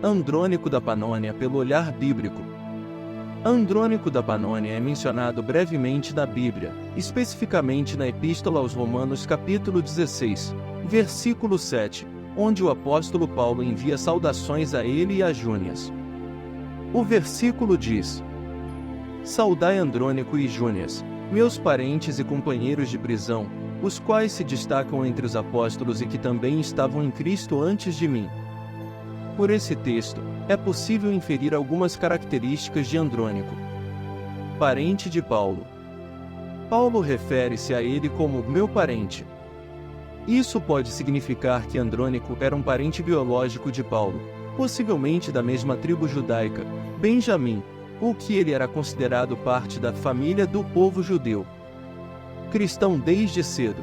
Andrônico da Panônia pelo olhar bíblico. Andrônico da Panônia é mencionado brevemente na Bíblia, especificamente na Epístola aos Romanos capítulo 16, versículo 7, onde o apóstolo Paulo envia saudações a ele e a Júnias. O versículo diz: Saudai Andrônico e Júnias, meus parentes e companheiros de prisão, os quais se destacam entre os apóstolos e que também estavam em Cristo antes de mim. Por esse texto, é possível inferir algumas características de Andrônico. Parente de Paulo. Paulo refere-se a ele como meu parente. Isso pode significar que Andrônico era um parente biológico de Paulo, possivelmente da mesma tribo judaica, Benjamim, ou que ele era considerado parte da família do povo judeu. Cristão desde cedo.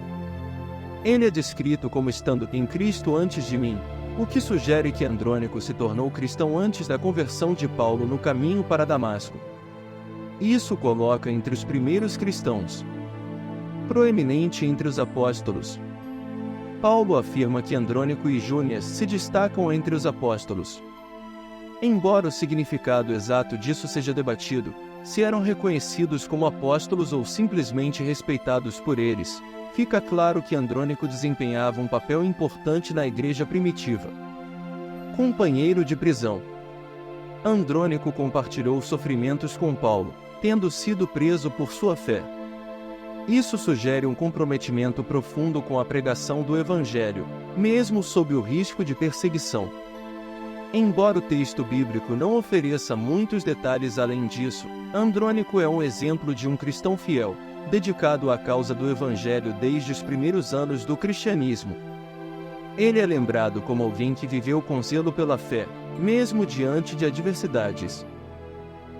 Ele é descrito como estando em Cristo antes de mim, o que sugere que Andrônico se tornou cristão antes da conversão de Paulo no caminho para Damasco. Isso coloca entre os primeiros cristãos. Proeminente entre os apóstolos. Paulo afirma que Andrônico e Júnias se destacam entre os apóstolos. Embora o significado exato disso seja debatido, se eram reconhecidos como apóstolos ou simplesmente respeitados por eles, fica claro que Andrônico desempenhava um papel importante na igreja primitiva. Companheiro de prisão. Andrônico compartilhou sofrimentos com Paulo, tendo sido preso por sua fé. Isso sugere um comprometimento profundo com a pregação do Evangelho, mesmo sob o risco de perseguição. Embora o texto bíblico não ofereça muitos detalhes além disso, Andrônico é um exemplo de um cristão fiel, dedicado à causa do Evangelho desde os primeiros anos do cristianismo. Ele é lembrado como alguém que viveu com zelo pela fé, mesmo diante de adversidades.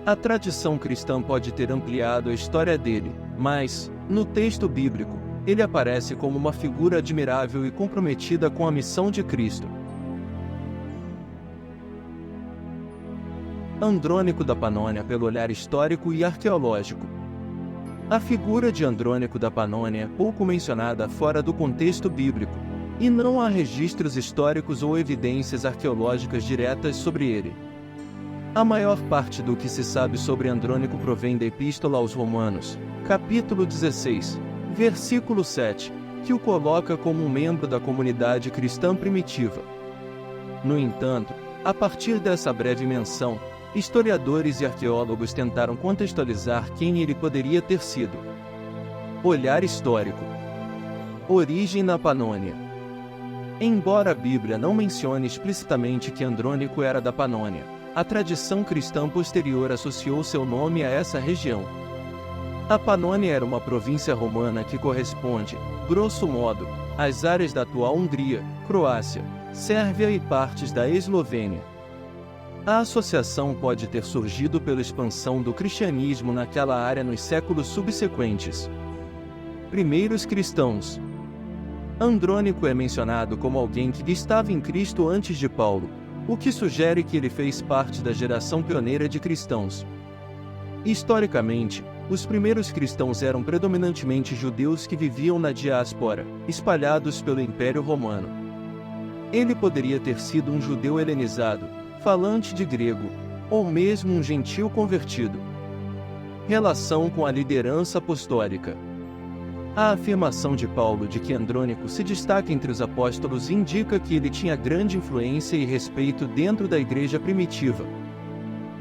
A tradição cristã pode ter ampliado a história dele, mas, no texto bíblico, ele aparece como uma figura admirável e comprometida com a missão de Cristo. Andrônico da Panônia pelo olhar histórico e arqueológico. A figura de Andrônico da Panônia é pouco mencionada fora do contexto bíblico, e não há registros históricos ou evidências arqueológicas diretas sobre ele. A maior parte do que se sabe sobre Andrônico provém da Epístola aos Romanos, capítulo 16, versículo 7, que o coloca como um membro da comunidade cristã primitiva. No entanto, a partir dessa breve menção, historiadores e arqueólogos tentaram contextualizar quem ele poderia ter sido. Olhar histórico. Origem na Panônia. Embora a Bíblia não mencione explicitamente que Andrônico era da Panônia, a tradição cristã posterior associou seu nome a essa região. A Panônia era uma província romana que corresponde, grosso modo, às áreas da atual Hungria, Croácia, Sérvia e partes da Eslovênia. A associação pode ter surgido pela expansão do cristianismo naquela área nos séculos subsequentes. Primeiros cristãos. Andrônico é mencionado como alguém que estava em Cristo antes de Paulo, o que sugere que ele fez parte da geração pioneira de cristãos. Historicamente, os primeiros cristãos eram predominantemente judeus que viviam na diáspora, espalhados pelo Império Romano. Ele poderia ter sido um judeu helenizado, falante de grego, ou mesmo um gentil convertido. Relação com a liderança apostólica. A afirmação de Paulo de que Andrônico se destaca entre os apóstolos indica que ele tinha grande influência e respeito dentro da igreja primitiva.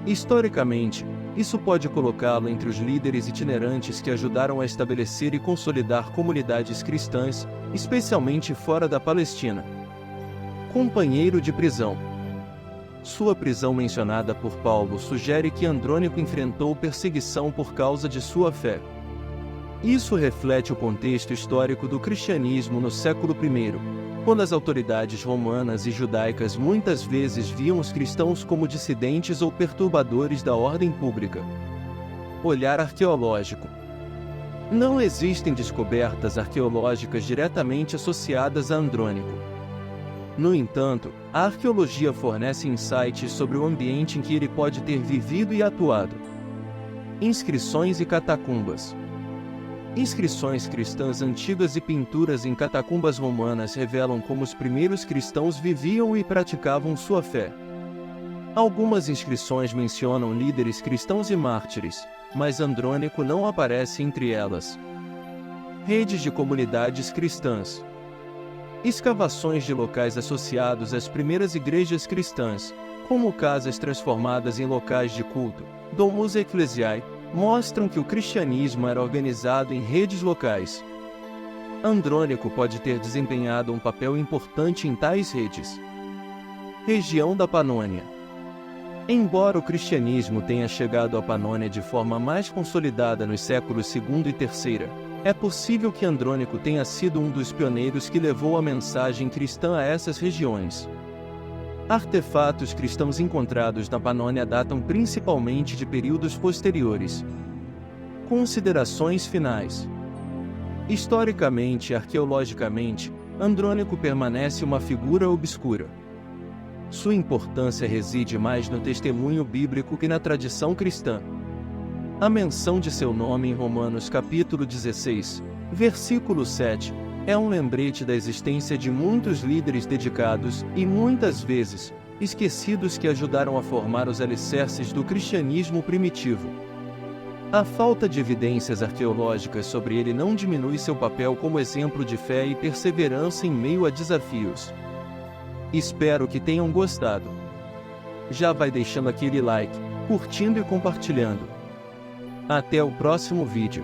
Historicamente, isso pode colocá-lo entre os líderes itinerantes que ajudaram a estabelecer e consolidar comunidades cristãs, especialmente fora da Palestina. Companheiro de prisão. Sua prisão mencionada por Paulo sugere que Andrônico enfrentou perseguição por causa de sua fé. Isso reflete o contexto histórico do cristianismo no século I, quando as autoridades romanas e judaicas muitas vezes viam os cristãos como dissidentes ou perturbadores da ordem pública. Olhar arqueológico. Não existem descobertas arqueológicas diretamente associadas a Andrônico. No entanto, a arqueologia fornece insights sobre o ambiente em que ele pode ter vivido e atuado. Inscrições e catacumbas. Inscrições cristãs antigas e pinturas em catacumbas romanas revelam como os primeiros cristãos viviam e praticavam sua fé. Algumas inscrições mencionam líderes cristãos e mártires, mas Andrônico não aparece entre elas. Redes de comunidades cristãs. Escavações de locais associados às primeiras igrejas cristãs, como casas transformadas em locais de culto, domus ecclesiae, mostram que o cristianismo era organizado em redes locais. Andrônico pode ter desempenhado um papel importante em tais redes. Região da Panônia. Embora o cristianismo tenha chegado à Panônia de forma mais consolidada nos séculos II e III, é possível que Andrônico tenha sido um dos pioneiros que levou a mensagem cristã a essas regiões. Artefatos cristãos encontrados na Panônia datam principalmente de períodos posteriores. Considerações finais. Historicamente e arqueologicamente, Andrônico permanece uma figura obscura. Sua importância reside mais no testemunho bíblico que na tradição cristã. A menção de seu nome em Romanos capítulo 16, versículo 7, é um lembrete da existência de muitos líderes dedicados e, muitas vezes, esquecidos que ajudaram a formar os alicerces do cristianismo primitivo. A falta de evidências arqueológicas sobre ele não diminui seu papel como exemplo de fé e perseverança em meio a desafios. Espero que tenham gostado. Já vai deixando aquele like, curtindo e compartilhando. Até o próximo vídeo.